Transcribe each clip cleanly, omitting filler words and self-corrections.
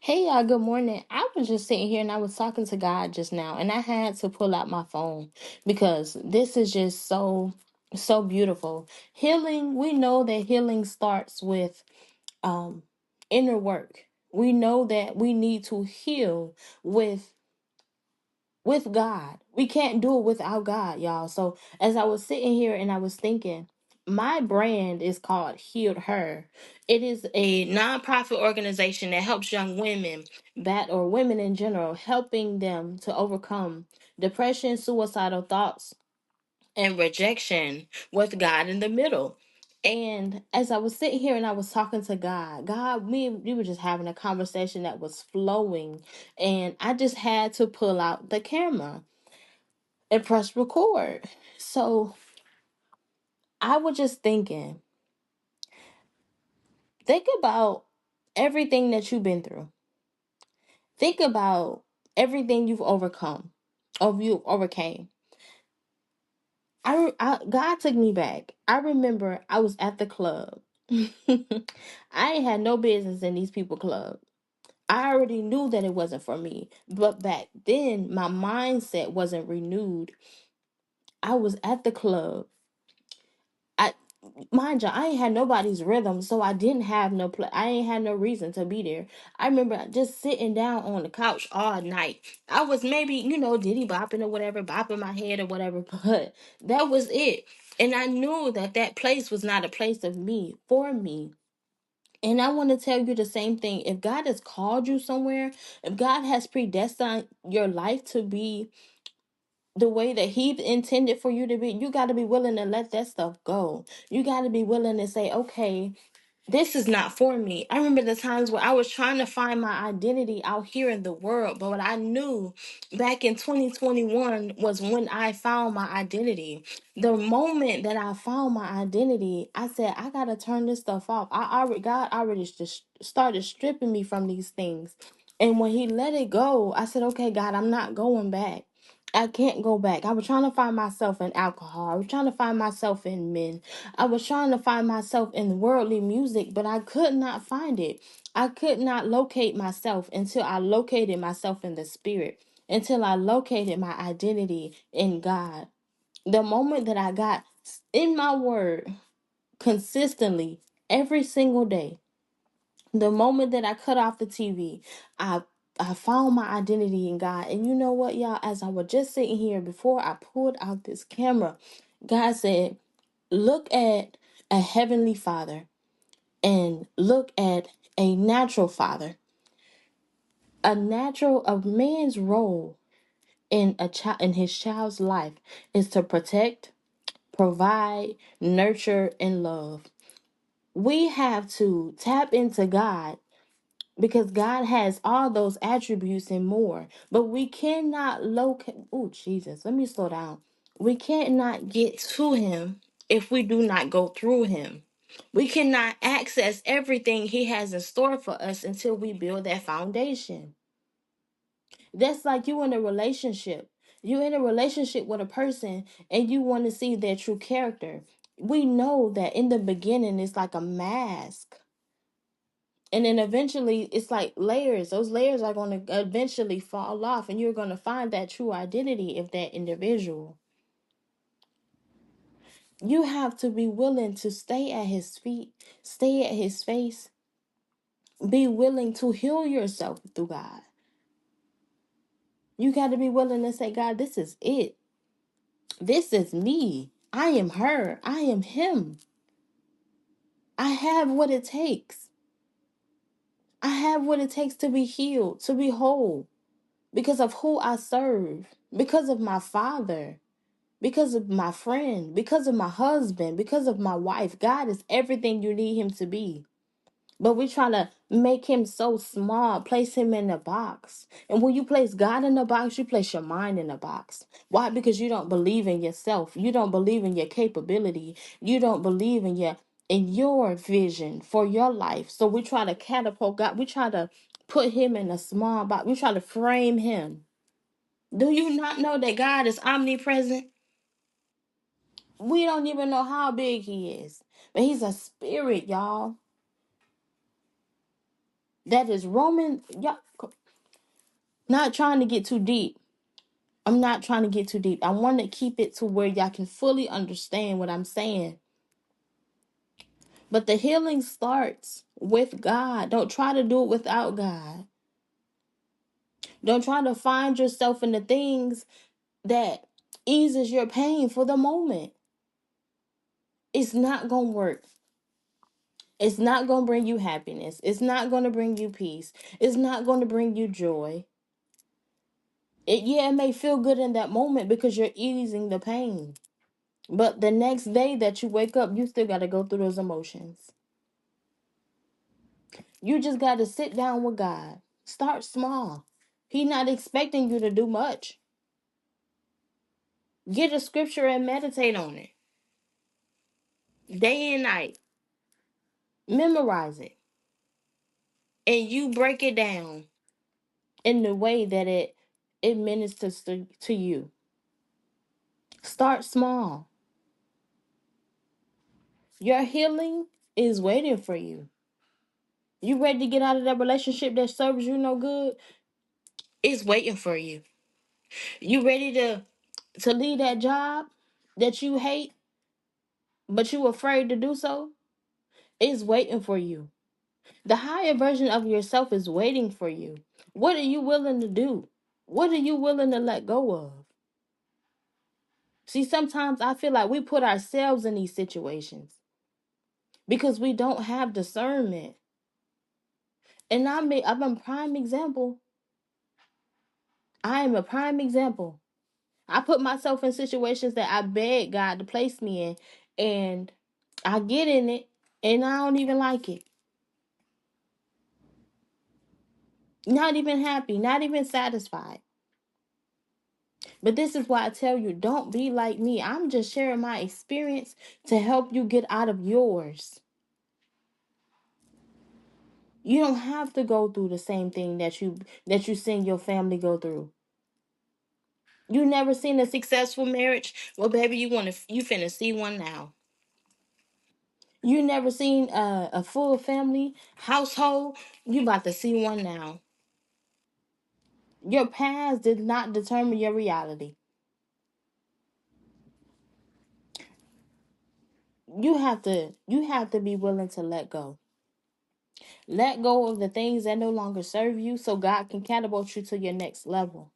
Hey y'all, good morning. I was just sitting here and I was talking to God just now, and I had to pull out my phone because this is just so beautiful. Healing, we know that healing starts with um inner work. We know that we need to heal with God. We can't do it without God, y'all. So as I was sitting here and I was thinking, my brand is called Healed Her. It is a nonprofit organization that helps young women or women in general, helping them to overcome depression, suicidal thoughts, and rejection with God in the middle. And as I was sitting here and I was talking to God, we were just having a conversation that was flowing, and I just had to pull out the camera and press record. So I was just thinking, think about everything that you've been through. Think about everything you've overcome, or you overcame. God took me back. I remember I was at the club. I ain't had no business in these people club. I already knew that it wasn't for me, but back then my mindset wasn't renewed. I was at the club. I Mind you, I ain't had nobody's rhythm, so I didn't have no play. I ain't had no reason to be there. I remember just sitting down on the couch all night. I was maybe, diddy bopping or whatever, bopping my head or whatever, but that was it. And I knew that that place was not a place of me, for me. And I want to tell you the same thing. If God has called you somewhere, if God has predestined your life to be the way that he intended for you to be, you got to be willing to let that stuff go. You got to be willing to say, okay, this is not for me. I remember the times where I was trying to find my identity out here in the world, but what I knew back in 2021 was when I found my identity. The moment that I found my identity, I said, I gotta turn this stuff off. God already just started stripping me from these things. And when he let it go, I said, okay, God, I'm not going back. I can't go back. I was trying to find myself in alcohol. I was trying to find myself in men. I was trying to find myself in worldly music, but I could not find it. I could not locate myself until I located myself in the spirit, until I located my identity in God. The moment that I got in my word consistently every single day, the moment that I cut off the TV, I I found my identity in God. And you know what, y'all? As I was just sitting here before I pulled out this camera, God said, look at a heavenly father and look at a natural father. A man's role in a child in his child's life is to protect, provide, nurture, and love. We have to tap into God because God has all those attributes and more. But we cannot locate. Oh, Jesus, let me slow down. We cannot get to Him if we do not go through Him. We cannot access everything He has in store for us until we build that foundation. That's like you in a relationship. You in a relationship with a person and you want to see their true character. We know that in the beginning it's like a mask. And then eventually it's like layers. Those layers are going to eventually fall off, and you're going to find that true identity of that individual. You have to be willing to stay at his feet, stay at his face, be willing to heal yourself through God. You got to be willing to say, God, this is it. This is me. I am her. I am him. I have what it takes. I have what it takes to be healed, to be whole, because of who I serve, because of my father, because of my friend, because of my husband, because of my wife. God is everything you need him to be. But we try to make him so small, place him in a box. And when you place God in a box, you place your mind in a box. Why? Because you don't believe in yourself. You don't believe in your capability. You don't believe in your vision for your life. So we try to catapult God. We try to put him in a small box. We try to frame him. Do you not know that God is omnipresent? We don't even know how big he is. But he's a spirit, y'all. That is Roman. Y'all, not trying to get too deep. I'm not trying to get too deep. I want to keep it to where y'all can fully understand what I'm saying. But the healing starts with God. Don't try to do it without God. Don't try to find yourself in the things that eases your pain for the moment. It's not going to work. It's not going to bring you happiness. It's not going to bring you peace. It's not going to bring you joy. It may feel good in that moment because you're easing the pain. But the next day that you wake up, you still got to go through those emotions. You just got to sit down with God. Start small. He's not expecting you to do much. Get a scripture and meditate on it day and night. Memorize it. And you break it down in the way that it ministers to you. Start small. Your healing is waiting for you. You ready to get out of that relationship that serves you no good? It's waiting for you. You ready to leave that job that you hate, but you afraid to do so? It's waiting for you. The higher version of yourself is waiting for you. What are you willing to do? What are you willing to let go of? See, sometimes I feel like we put ourselves in these situations because we don't have discernment. And I'm a prime example. I am a prime example. I put myself in situations that I beg God to place me in, and I get in it, and I don't even like it. Not even happy, not even satisfied. But this is why I tell you, don't be like me. I'm just sharing my experience to help you get out of yours. You don't have to go through the same thing that you seen your family go through. You never seen a successful marriage? Well, baby, you finna see one now. You never seen a full family household? You about to see one now. Your past did not determine your reality. You have to be willing to let go. Let go of the things that no longer serve you so God can catapult you to your next level.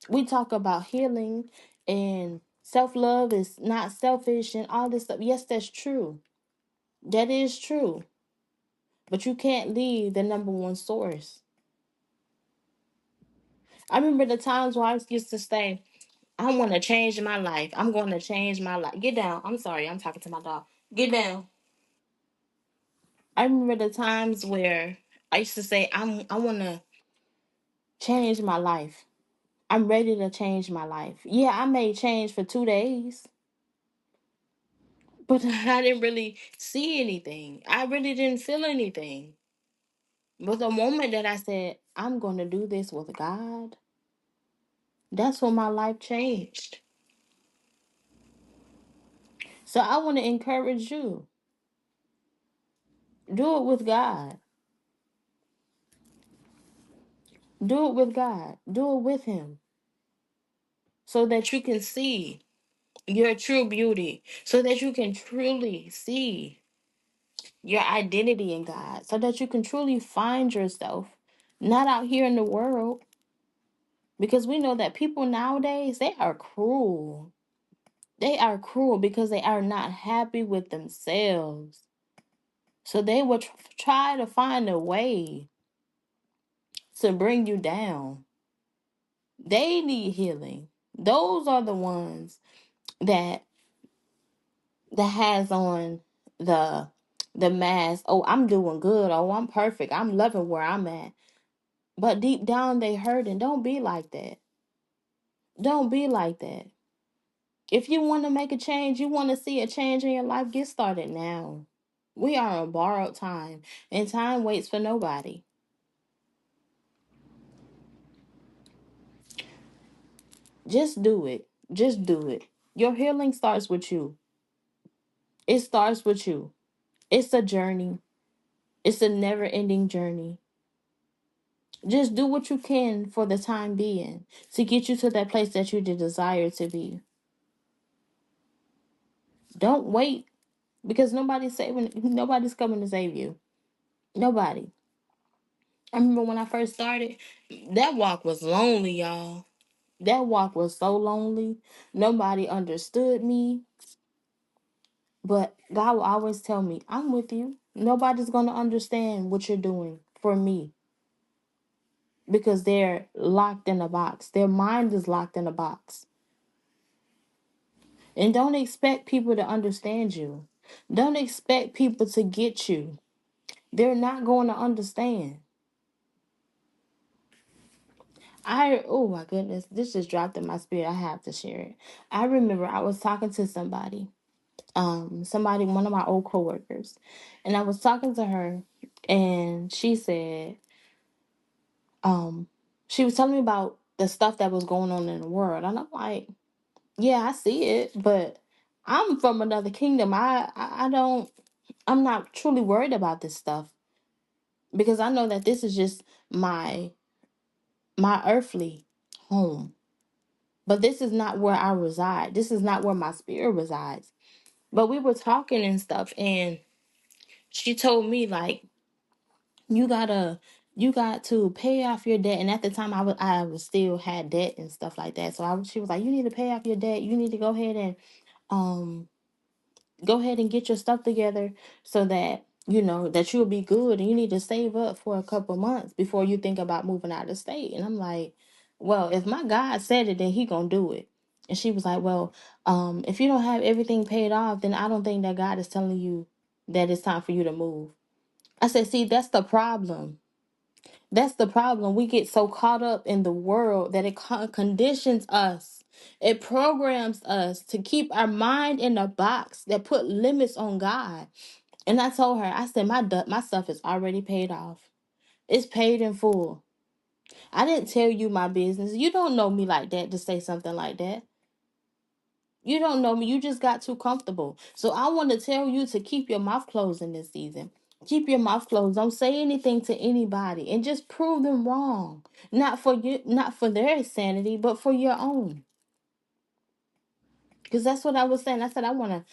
We talk about healing and self-love is not selfish and all this stuff. Yes, that's true. That is true. But you can't leave the number one source. I remember the times where I used to say, I want to change my life. I'm going to change my life. Get down. I'm sorry. I'm talking to my dog. Get down. I remember the times where I used to say, I want to change my life. I'm ready to change my life. Yeah, I made change for 2 days, but I didn't really see anything. I really didn't feel anything. But the moment that I said, I'm going to do this with God, that's when my life changed. So I want to encourage you, do it with God. Do it with God. Do it with Him so that you can see your true beauty, so that you can truly see your identity in God, so that you can truly find yourself, not out here in the world. Because we know that people nowadays, they are cruel. They are cruel because they are not happy with themselves. So they will try to find a way to bring you down. They need healing. Those are the ones that has on the mask. Oh, I'm doing good. Oh, I'm perfect. I'm loving where I'm at. But deep down they hurting. Don't be like that. Don't be like that. If you want to make a change, you want to see a change in your life, get started now. We are on borrowed time, and time waits for nobody. Just do it. Just do it. Your healing starts with you. It starts with you. It's a journey. It's a never ending journey. Just do what you can for the time being to get you to that place that you desire to be. Don't wait because nobody's coming to save you. Nobody. I remember when I first started, that walk was lonely, y'all. That walk was so lonely. Nobody understood me. But God will always tell me, I'm with you. Nobody's going to understand what you're doing for me because they're locked in a box. Their mind is locked in a box. And don't expect people to understand you. Don't expect people to get you. They're not going to understand. Oh my goodness, this just dropped in my spirit. I have to share it. I remember I was talking to somebody, one of my old coworkers, and I was talking to her, and she said, um, she was telling me about the stuff that was going on in the world, and I'm like, yeah, I see it, but I'm from another kingdom. I don't, I'm not truly worried about this stuff because I know that this is just my earthly home. But this is not where I reside. This is not where my spirit resides. But we were talking and stuff, and she told me like, you gotta you got to pay off your debt. And at the time I was still had debt and stuff like that. So she was like, you need to pay off your debt. You need to um go ahead and get your stuff together so that you know that you'll be good, and you need to save up for a couple months before you think about moving out of state. And I'm like, well, if my God said it, then he gonna do it. And she was like, well, if you don't have everything paid off, then I don't think that God is telling you that it's time for you to move. I said, see, that's the problem. That's the problem. We get so caught up in the world that it conditions us. It programs us to keep our mind in a box that put limits on God. And I told her, I said, my stuff is already paid off. It's paid in full. I didn't tell you my business. You don't know me like that to say something like that. You don't know me. You just got too comfortable. So I want to tell you to keep your mouth closed in this season. Keep your mouth closed. Don't say anything to anybody and just prove them wrong. Not for you, not for their sanity, but for your own. Because that's what I was saying. I said I'm gonna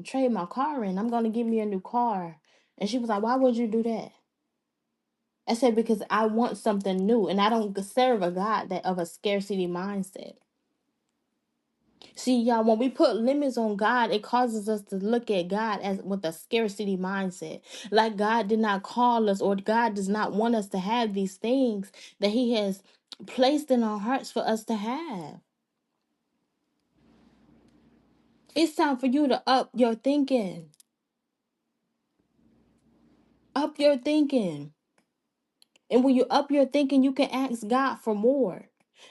trade my car in. I'm gonna give me a new car. And she was like, why would you do that? I said, because I want something new and I don't serve a God that of a scarcity mindset. See, y'all, when we put limits on God, it causes us to look at God as with a scarcity mindset. Like God did not call us, or God does not want us to have these things that He has placed in our hearts for us to have. It's time for you to up your thinking. Up your thinking. And when you up your thinking, you can ask God for more.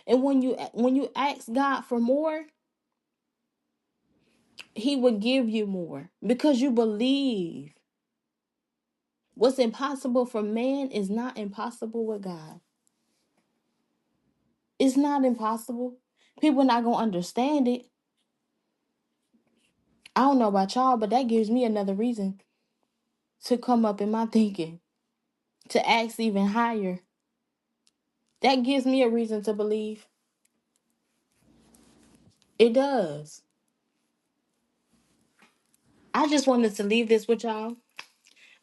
And when you ask God for more, He will give you more because you believe. What's impossible for man is not impossible with God. It's not impossible. People not gonna understand it. I don't know about y'all, but that gives me another reason to come up in my thinking, to ask even higher. That gives me a reason to believe. It does. I just wanted to leave this with y'all.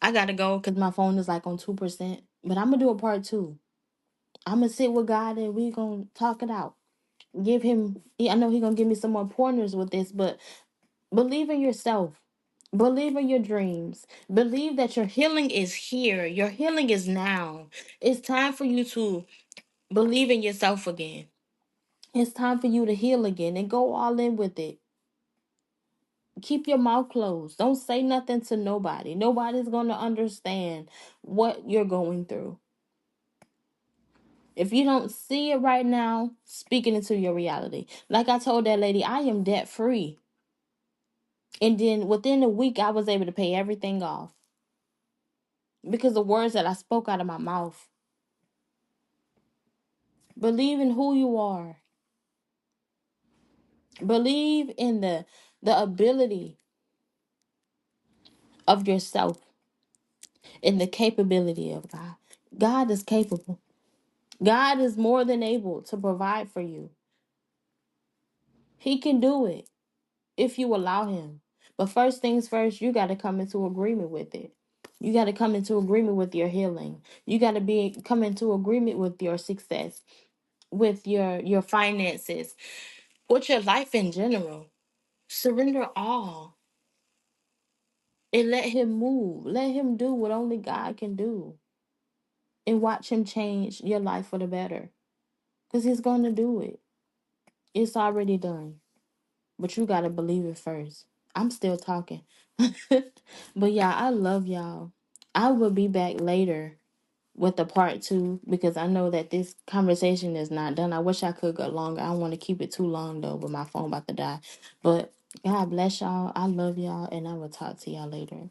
I gotta go because my phone is like on 2%. But I'm gonna do a part two. I'm gonna sit with God and we gonna talk it out. Give him. I know he gonna give me some more pointers with this, but believe in yourself. Believe in your dreams. Believe that your healing is here. Your healing is now. It's time for you to believe in yourself again. It's time for you to heal again and go all in with it. Keep your mouth closed. Don't say nothing to nobody. Nobody's going to understand what you're going through. If you don't see it right now, speak it into your reality. Like I told that lady, I am debt free. And then within a week, I was able to pay everything off because the words that I spoke out of my mouth. Believe in who you are. Believe in the ability of yourself, in the capability of God. God is capable. God is more than able to provide for you. He can do it if you allow him. But first things first, you got to come into agreement with it. You got to come into agreement with your healing. You got to be come into agreement with your success, with your finances, with your life in general. Surrender all and let him move. Let him do what only God can do. And watch him change your life for the better. Because he's going to do it. It's already done. But you got to believe it first. I'm still talking. But yeah, I love y'all. I will be back later with the part two because I know that this conversation is not done. I wish I could go longer. I don't want to keep it too long though, but my phone about to die. But God bless y'all. I love y'all, and I will talk to y'all later.